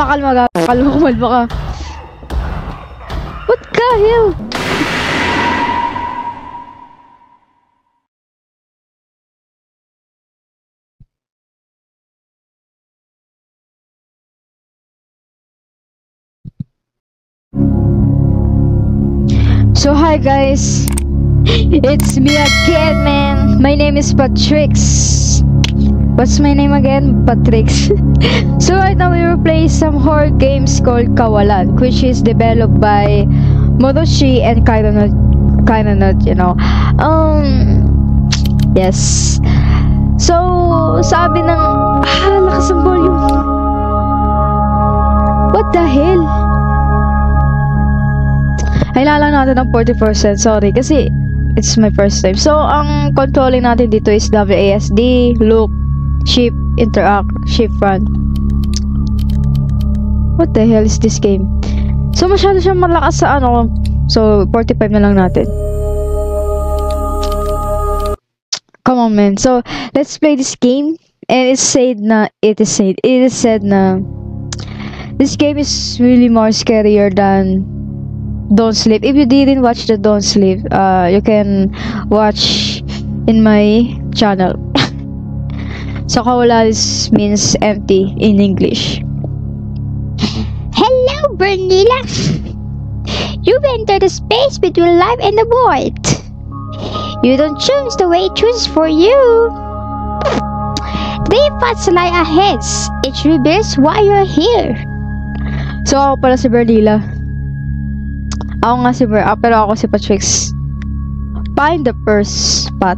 kalma ka. What the hell? So hi guys, it's me again, man. My name is Patrix. What's my name again? Patrix. So right now we will play some horror games called Kawalan, which is developed by Moroshi and Kaironot, you know. Yes. So sabi ng lakas ng volume. What the hell? Kailangan natin ng 40%. Sorry, kasi it's my first time. So, ang controlling natin dito is WASD, look, shift, interact, shift front. What the hell is this game? So, masyado siyang malakas sa ano. So, 45 na lang natin. Come on, man. So, let's play this game. And it is said na this game is really more scarier than Don't Sleep. If you didn't watch the Don't Sleep, you can watch in my channel. So Kawalan means empty in English. Hello, Bernila. You've entered the space between life and the void. You don't choose, the way it chooses for you. Three paths lie ahead. Each reveals why you're here. So ako pala si Bernila. Ako nga si pero ako si Patrix. Find the first spot.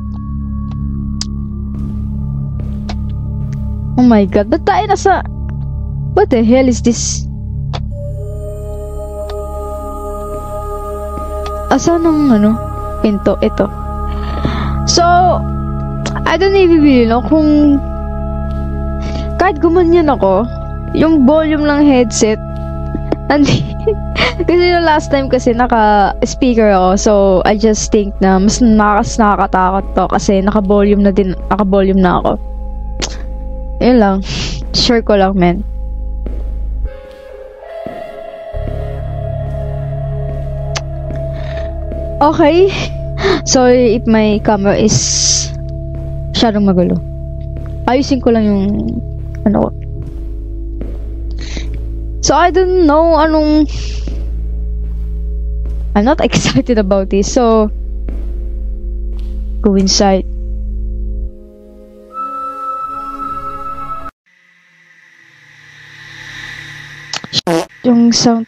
Oh my god, ba't tayo nasa... What the hell is this? Asan ang ano? Pinto, ito. So, I don't even know kung... Kahit gumanyan ako, yung volume ng headset, kasi yung last time kasi naka-speaker ako, so I just think na mas nakakatakot to kasi naka-volume na ako. Yun lang. Sure ko lang, man. Okay. Sorry if my camera is masyadong magulo. Ayusin ko lang yung ano ko. So, I don't know anong... I'm not excited about this, so... Go inside. Yung sound...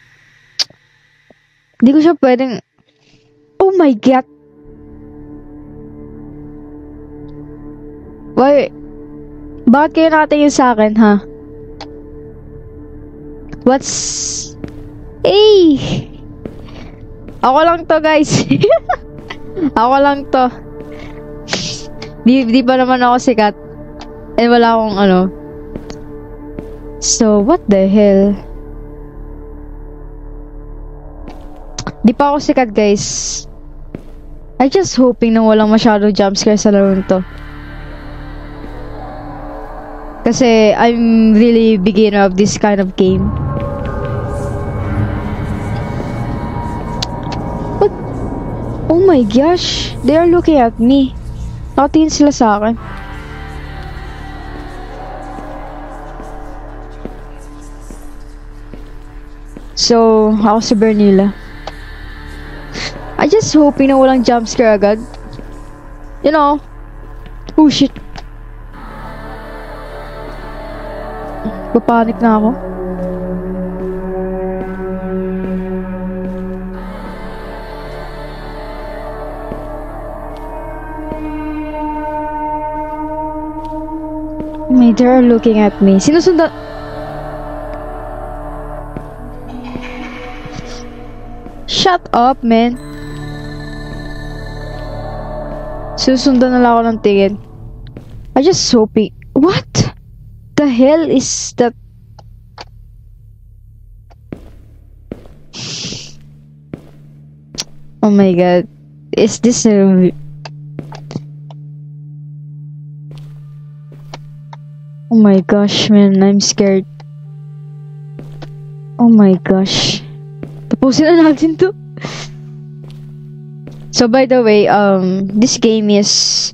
Hindi ko siya pwedeng... Oh my god! Why? Bakit kayo nakatingin sa akin, ha? What's... Hey! Ako lang to, guys. Ako lang to. Di pa naman ako sikat. Eh, wala akong ano. So, what the hell? Di pa ako sikat, guys. I just hoping na walang masyado jumpscare sa laro to. Kasi I'm really beginner of this kind of game. What? Oh my gosh, they are looking at me. Nakatingin sila sa akin. So, ako si Bernila. I just hoping na walang jumpscare agad. You know. Oh shit. Papanik na ako. They're looking at me. Sinusundan... Shut up, man. Susundan na lang ako ng tingin. I just hoping... What the hell is that? Oh my god. Is this a... Oh my gosh, man. I'm scared. Oh my gosh. Tapusin na natin to. So by the way, this game is...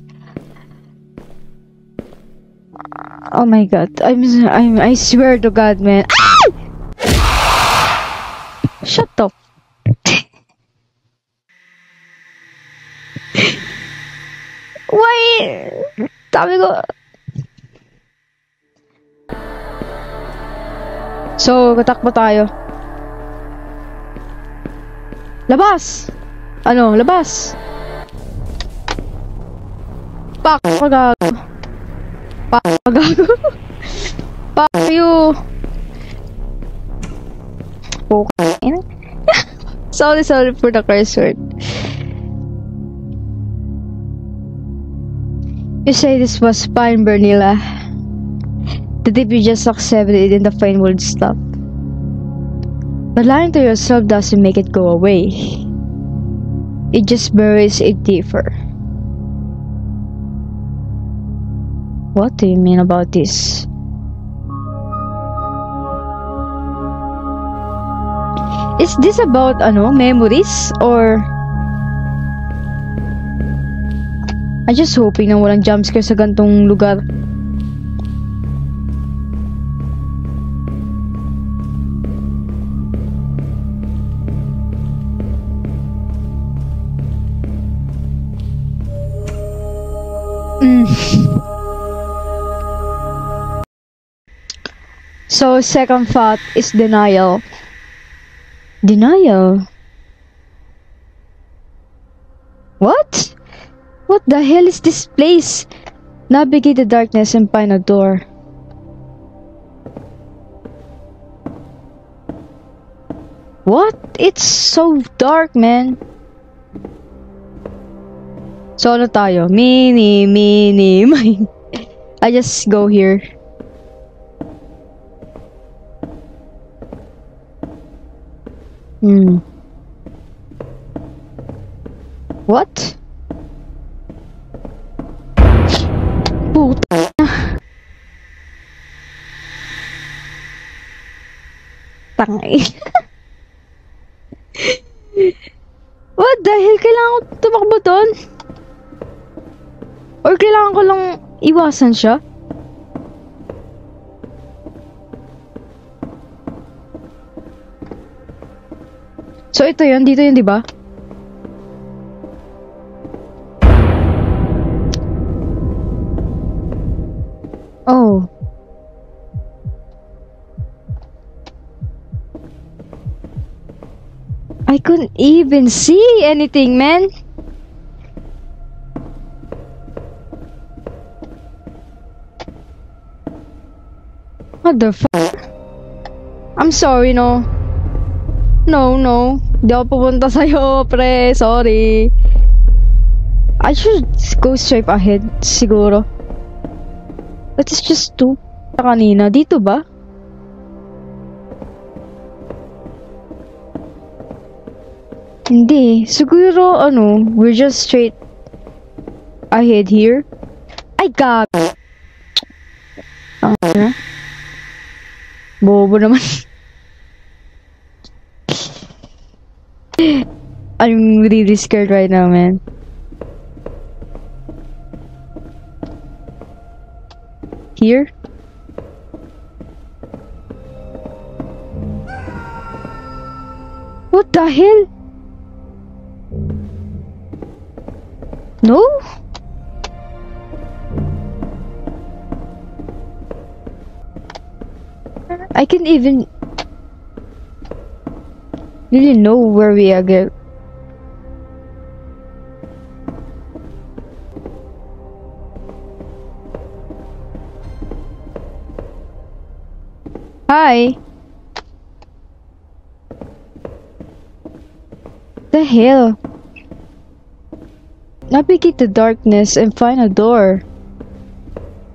Oh my god. I swear to God, man. Ah! Shut up. Why? Sabi ko... So, katakbo tayo. Labas! Ano? Labas! Pak! Pagago. Pak! Pagago. Pak you! Okay. Sorry for the curse word. You say this was fine, Bernilla. That if you just accepted it in the fine would stop. But lying to yourself doesn't make it go away. It just buries it deeper. What do you mean about this? Is this about memories or... I'm just hoping na walang jumpscare sa gantong lugar. So, second thought is denial. Denial? What? What the hell is this place? Navigate the darkness and find a door. What? It's so dark, man. So, ano tayo? Mini. I just go here. What? Puta. Tangay. What the hell? Kailangan ko tumakbo doon? Or kailangan ko lang iwasan siya? So ito yun, dito yun, di ba? Oh. I couldn't even see anything, man. What the fuck? I'm sorry, no. No. Di ako pupunta sa'yo, pre. Sorry. I should go straight ahead, siguro. That is just too... kanina. Dito ba? Hindi. Siguro, we're just straight ahead here. Ay, God! Bobo naman. I'm really scared right now, man. Here? What the hell? No? I can't even really know where we are going. Hi. The hell? Navigate the darkness and find a door.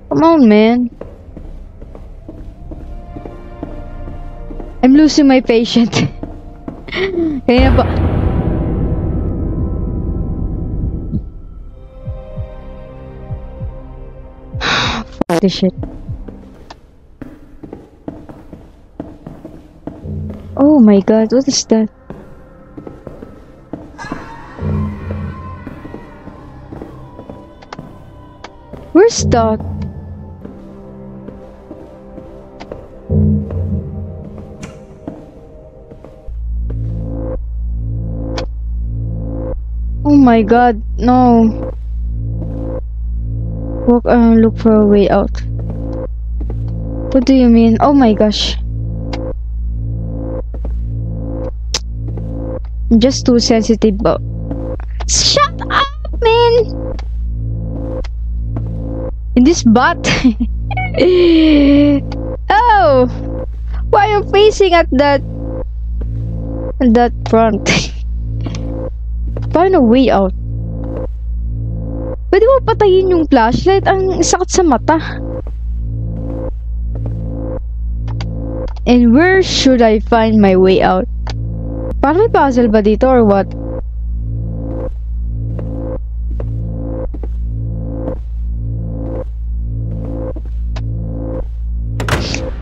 Come on, man. I'm losing my patience. Kanina pa. Fuck this shit. Oh my god, what is that? Where's that? Oh my god, no. Walk and look for a way out. What do you mean? Oh my gosh. I'm just too sensitive about. Shut up, man! In this butt. Oh! Why are you facing at that front? Find a way out. Pwede mo patayin yung flashlight? Ang sakit sa mata. And where should I find my way out? Parang may puzzle ba dito or what?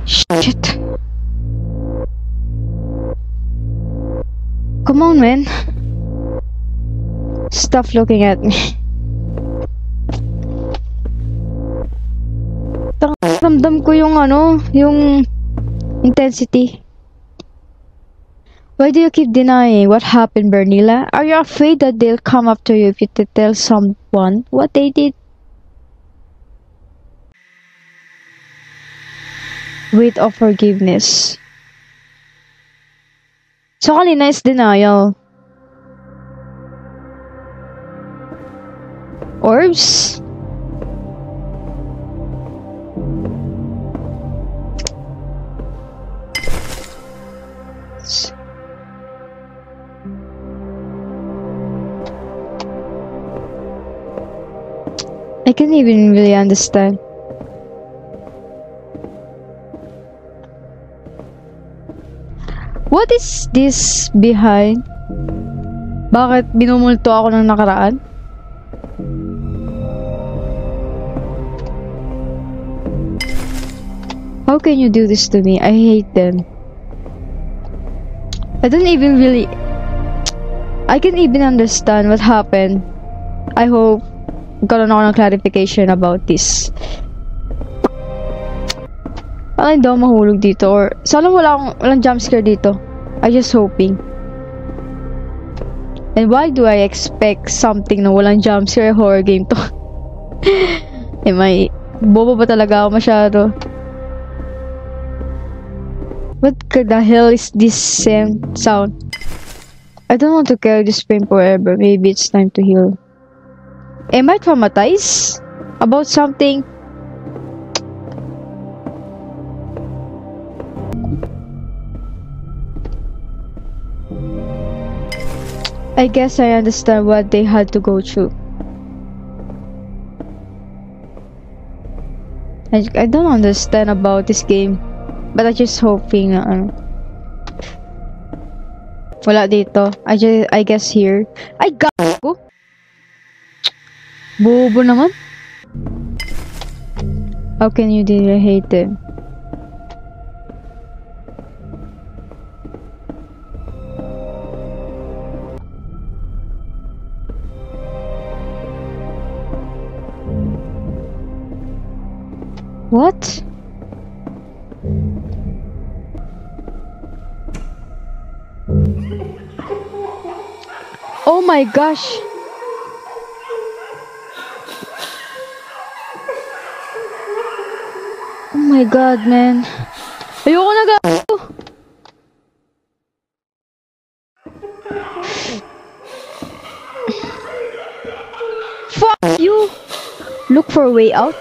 Shit. Come on, man. Stop looking at me. Ramdam ko yung yung intensity. Why do you keep denying what happened, Bernila? Are you afraid that they'll come after you if you tell someone what they did? Weight of forgiveness. So kanina is denial. Orbs? I can't even really understand. What is this behind? Bakit binumulto ako ng nakaraan? How can you do this to me? I hate them. I don't even really... I can't even understand what happened. I hope magkaroon ako ng clarification about this. Parang hindi ako mahulog dito or sana walang jumpscare dito. I just hoping. And why do I expect something na walang jumpscare horror game to? Bobo ba talaga ako masyado? What the hell is this sound? I don't want to carry this pain forever. Maybe it's time to heal. Am I traumatized about something? I guess I understand what they had to go through. I don't understand about this game, but I just hoping na wala dito. I guess here. Ay gago. Bobo naman. How can you really hate them? What? Oh my gosh. Oh my god, man. Ayoko na gago. Fuck you. Look for a way out.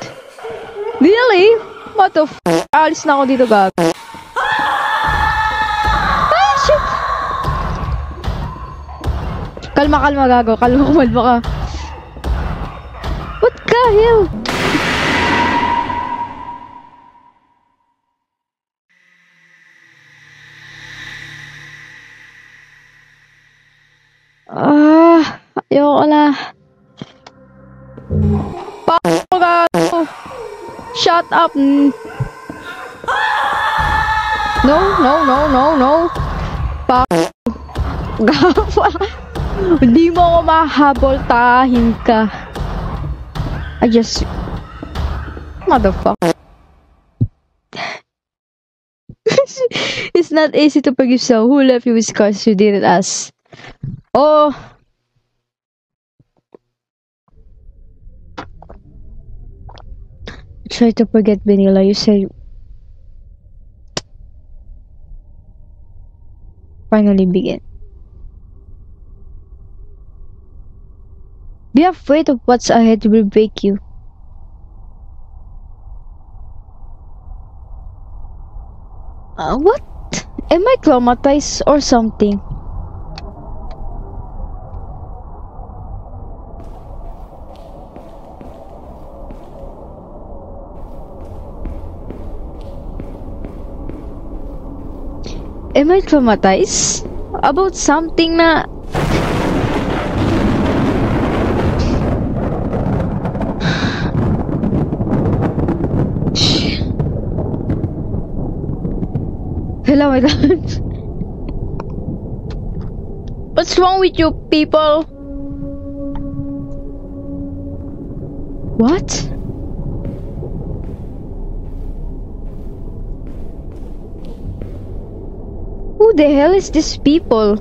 Really? What the f***? Alis na ako dito, gago. Ah, shit! Kalma, gago. Kalma, kumalma ka. What the hell? Ayoko na. Pako, gago. Shut up. No. Gafa. Hindi mo ako mahabol, tahin ka. I just... Motherfucker. It's not easy to forgive someone who left you with scars you didn't ask. Oh. Try to forget Vanilla. You said... Finally begin. Be afraid of what's ahead will break you. What? Am I traumatized or something? Am I traumatized? About something na... Hello, my God. What's wrong with you people? What? Who the hell is this people?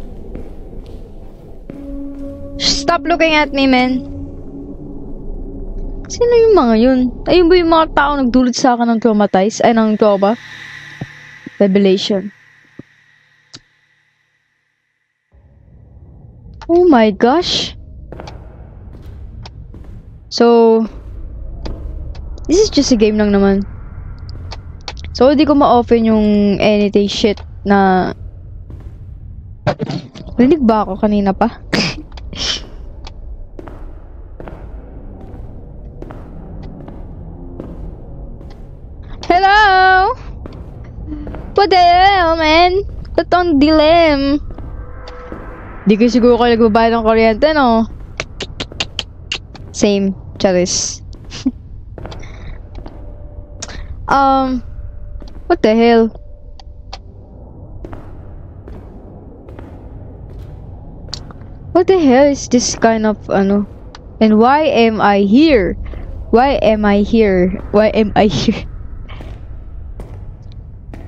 Stop looking at me, man. Sino yung mga yun? Ayun ba yung mga tao nagdulot sa akin ng traumatize? Ay, ng trauma? Revelation. Oh my gosh. So, this is just a game lang naman. So, hindi ko ma-open yung anything shit na... Rinig ba ako kanina pa? Hello? What the hell, man? Ba't ang dilim? Di ko siguro kayo nagbabayad ng kuryente, no? Same. Charis. What the hell? What the hell is this kind of, ano? And why am I here? Why am I here? Why am I here?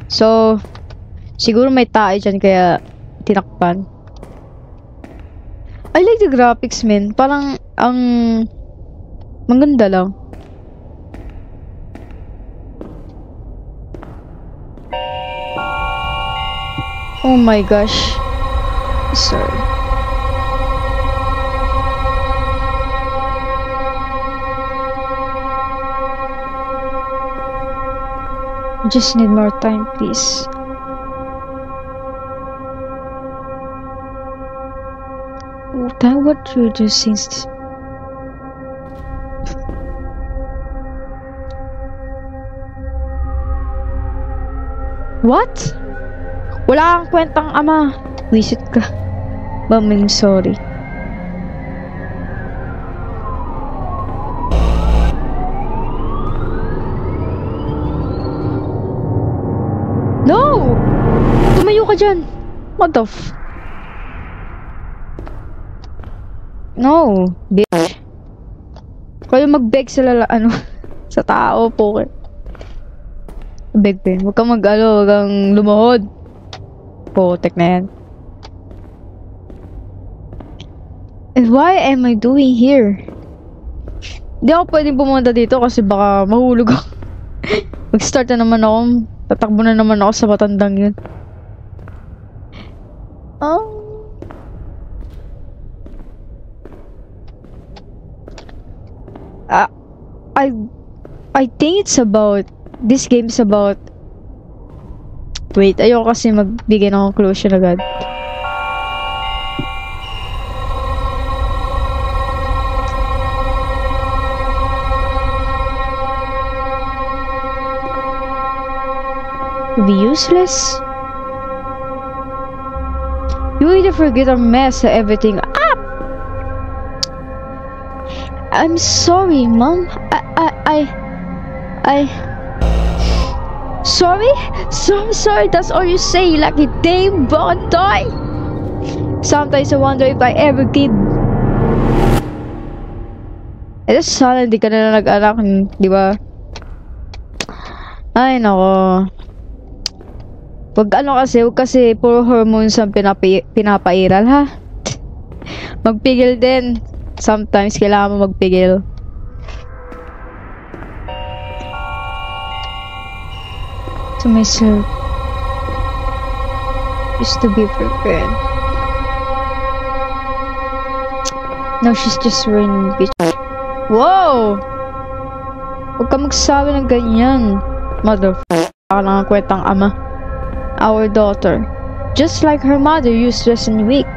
So, siguro may tae dyan kaya tinakpan. I like the graphics, man. Parang, maganda lang. Oh my gosh. Sorry. I just need more time, please. What you do since... What? Wala kang kwentang ama. Wisit ka. Ma'am, I'm sorry. No! Tumayo ka dyan. What the f... No, bitch. Kayo mag-beg sila ano, sa tao po. Beg din. Huwag kang mag-alo, huwag kang lumuhod. Potek na yan. And why am I doing here? Hindi ako pwedeng pumunta dito kasi baka mahulog ako. Mag-start na naman ako. Tatakbo na naman ako sa matandang yun. Oh. I think it's about... This game is about... Wait, ayoko kasi magbigay ng conclusion agad. To be useless? You either forget or mess everything up! I'm sorry, Mom. I... Sorry? Sorry, that's all you say, you lucky dame, broken toy. Sometimes I wonder if I ever give. Eh, sana hindi ka na nag-anak, di ba? Ay, nako. Wag kasi puro hormones ang pinapairal, ha? Magpigil din. Sometimes kailangan mo magpigil. To myself, used to be prepared. Now she's just raining, bitch. Whoa! Huwag ka magsabi ng ganyan. Motherfucker. Baka lang ang kwentang ama. Our daughter, just like her mother, useless and weak.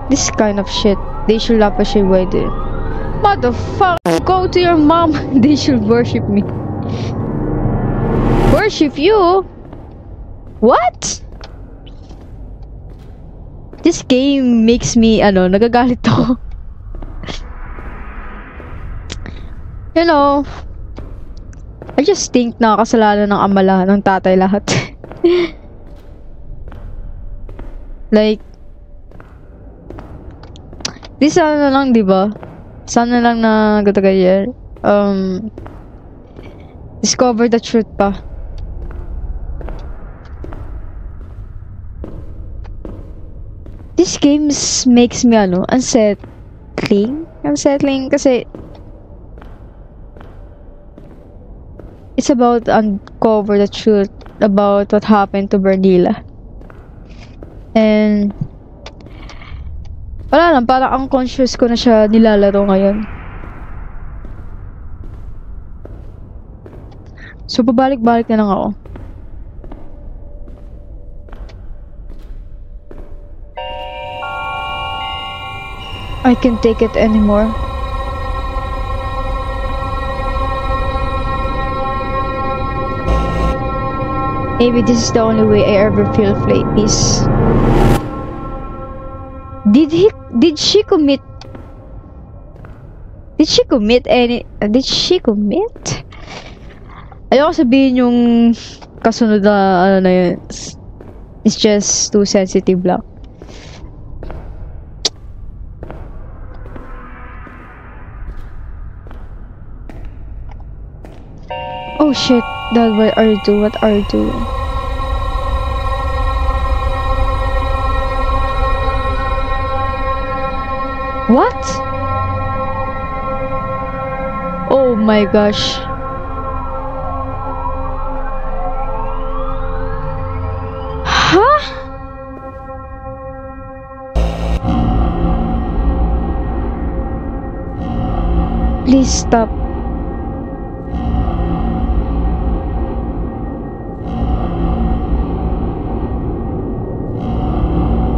This kind of shit, they should appreciate why they. Motherfucker, go to your mom. They should worship me. Worship you? What? This game makes me, nagagalit ako. You know, I just think na kasalanan ng ama lahat, ng tatay lahat. Like, di sana lang, di ba? Sana lang na ganyan. Discover the truth pa. This game makes me, unsettling kasi it's about uncover the truth about what happened to Bernila. And wala lang, parang unconscious ko na siya nilalaro ngayon. So pabalik-balik na lang ako. I can't take it anymore. Maybe this is the only way I ever feel peace. Did she commit? Ayoko sabihin yung kasunod na yun. It's just too sensitive lang. Oh shit, Dad, what are you doing? What? Oh my gosh. Huh? Please stop.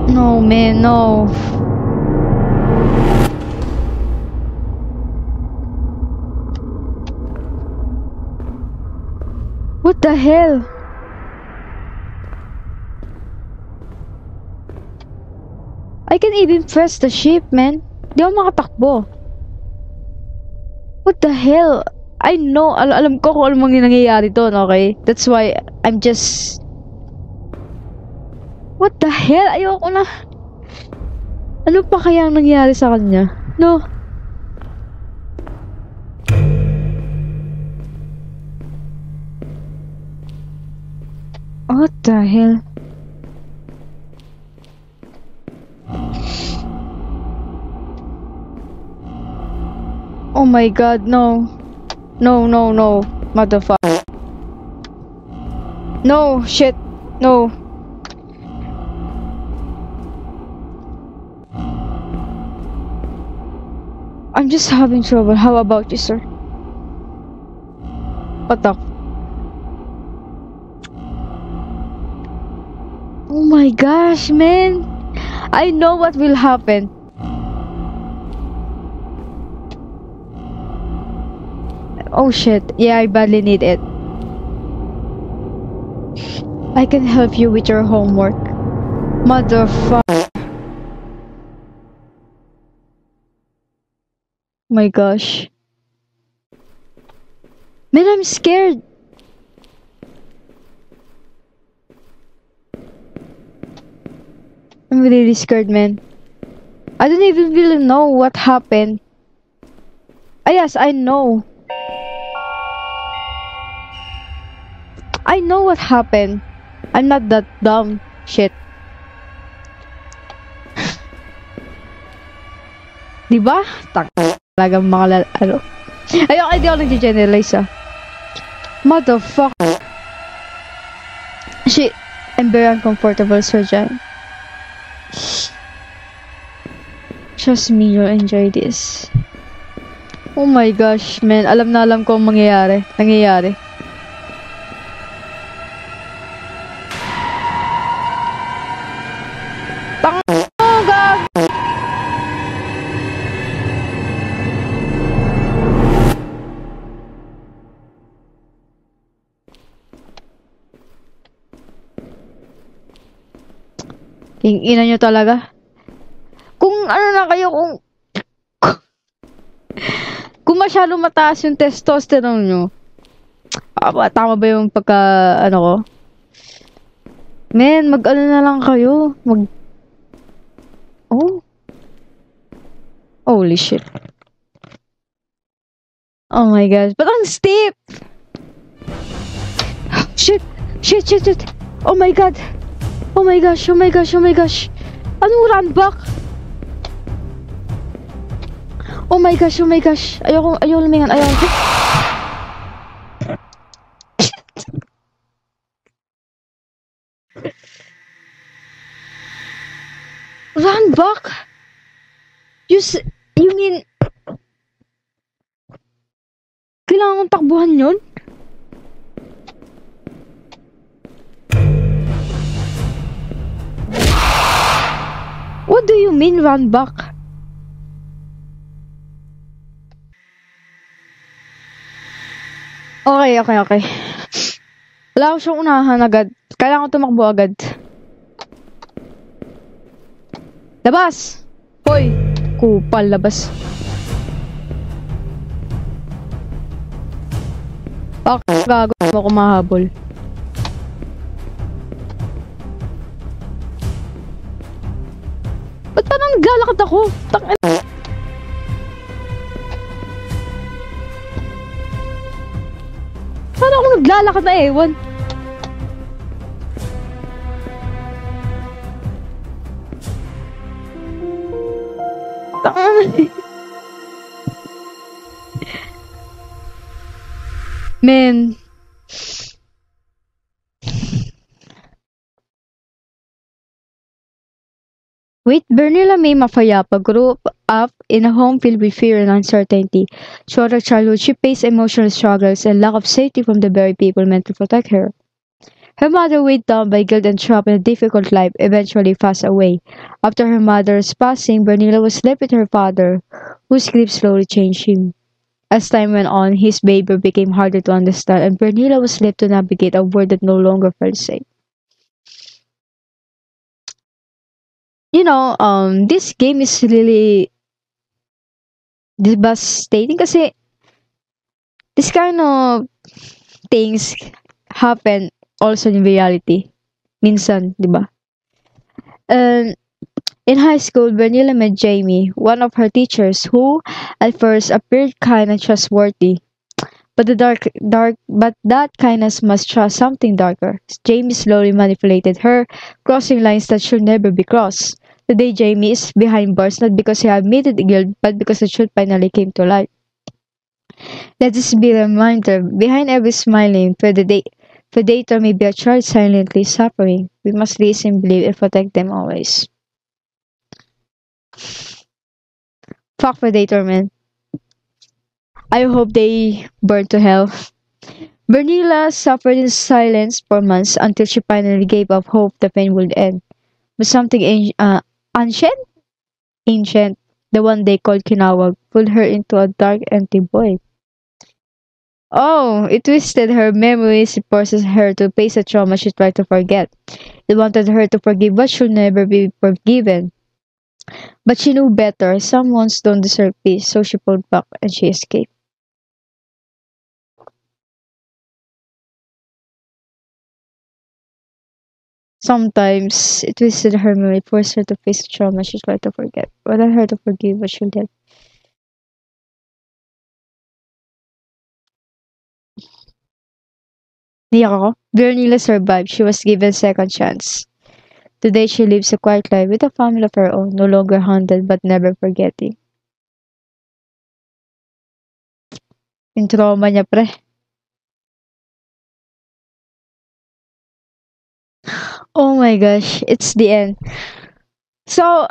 No, man, no. What the hell? I can even press the ship, man. Di ako makatakbo. What the hell? I know, alam ko kung anong nangyayari doon, okay? That's why I'm just... What the hell? Ayoko na. Ano pa kaya ang nangyari sa kanya? No. What the hell? Oh my god, no. No, motherfucker. No, shit, no. I'm just having trouble. How about you, sir? What the? Oh my gosh, man. I know what will happen. Oh shit. Yeah, I badly need it. I can help you with your homework. Motherfucker. My gosh. Man, I'm scared. I'm really scared, man. I don't even really know what happened. Ah, yes, I know. I know what happened. I'm not that dumb. Shit. Diba? Talagang mga ano. Ayoko, hindi ako nag-generalize ah. Motherfucker. Shit. I'm very uncomfortable, Sir Jan. Trust me, you'll enjoy this. Oh my gosh, man. Alam na alam ko ang mangyayari. Nangyayari. King ina nyo talaga. Kung ano na kayo, kung masyado mataas yung testosterone nyo, tama ba yung pagka, ano ko? Men, mag-ano na lang kayo. Oh. Holy shit. Oh my gosh. But ang steep! Shit! Shit, shit, shit! Oh my god! Oh my gosh, oh my gosh, oh my gosh! Anong run back? Oh my gosh, oh my gosh! Ayoko lumingan, ayoko. Run back? You mean... Kailangan kong takbuhan yun? What do you mean run back? Okay. Wala ko siyang unahan agad. Kailangan ko tumakbo agad. Labas! Hoy! Kupal, labas. Gago mo ako mahabol. Ba't parang naglalakad ako? Parang ako naglalakad na ewan. Man. Wait, Bernila May Mafayapa grew up in a home filled with fear and uncertainty. Throughout her childhood, she faced emotional struggles and lack of safety from the very people meant to protect her. Her mother, weighed down by guilt and trapped in a difficult life, eventually passed away. After her mother's passing, Bernila was left with her father, whose grief slowly changed him. As time went on, his behavior became harder to understand, and Bernila was left to navigate a world that no longer felt safe. You know, this game is really devastating kasi this kind of things happen also in reality. Minsan, di ba? In high school, Bernila met Jamie, one of her teachers, who at first appeared kind and trustworthy. But that kindness must trust something darker. Jamie slowly manipulated her, crossing lines that should never be crossed. Today, Jamie is behind bars not because he admitted guilt, but because the truth finally came to light. Let this be a reminder: behind every smiling predator may be a child silently suffering. We must listen, believe, and protect them always. Fuck predator, man. I hope they burn to hell. Bernila suffered in silence for months until she finally gave up hope the pain would end. But something ancient, the one they called Kinawag, pulled her into a dark, empty void. Oh, it twisted her memories, it forces her to face a trauma she tried to forget. It wanted her to forgive what should never be forgiven. But she knew better. Some wounds don't deserve peace, so she pulled back and she escaped. Sometimes it twisted her memory, forced her to face trauma she tried to forget. Wanted her to forgive what she did. Niyak ako. Vernila survived. She was given second chance. Today she lives a quiet life with a family of her own, no longer haunted but never forgetting. Yung trauma niya, pre. Oh my gosh, it's the end. So,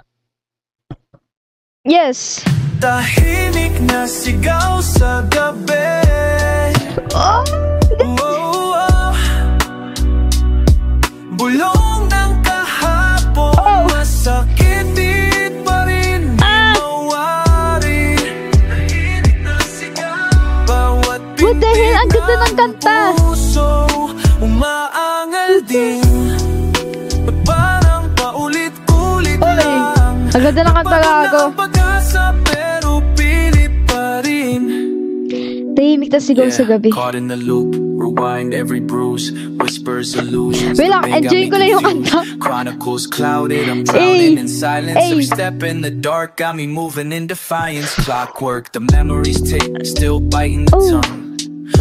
yes. Tahimik na sigaw sa gabi. Oh! Bulong ng kahapon, masakit di pa rin mawari. Tahimik na sigaw, bawat What the hell? Ang ganda ng kanta! puso umaangal din. Parang paulit-ulit lang. Ang ganda ng kanta gago. Pag-asa pero pilit pa rin. Tahimik na sigaw sa gabi. Caught in the loop, rewind every bruise, whispers, illusions. Wait lang, enjoy ko lang yung kanta. Chronicles clouded, I'm drowning in silence. Every step in the dark got me moving in defiance. Clockwork, the memories tick, still biting the tongue.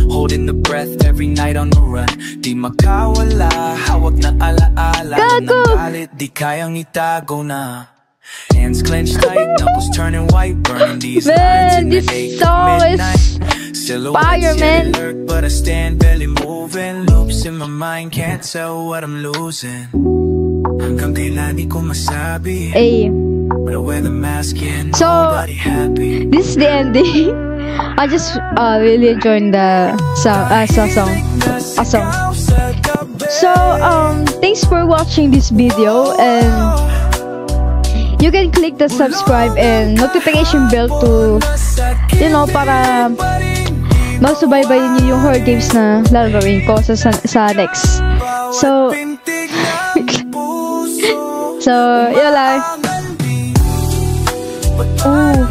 Holding the breath every night on the run. Di makawala, hawak na alaala. Gago! Galit, di kayang itago na. Hands clenched tight, knuckles turning white, burning these lines in the this ache song of is midnight. Silhouettes fire, man. yet alert, but I stand barely moving. Loops in my mind, can't tell what I'm losing. Hanggang kailan di ko masabi, Ay. but I wear the mask and So, nobody happy. This is the ending. I just really enjoyed the song. So thanks for watching this video, and you can click the subscribe and notification bell to, you know, para masubaybayin niyo yung horror games na lalawin ko sa next. So, so yun lang. Ooh.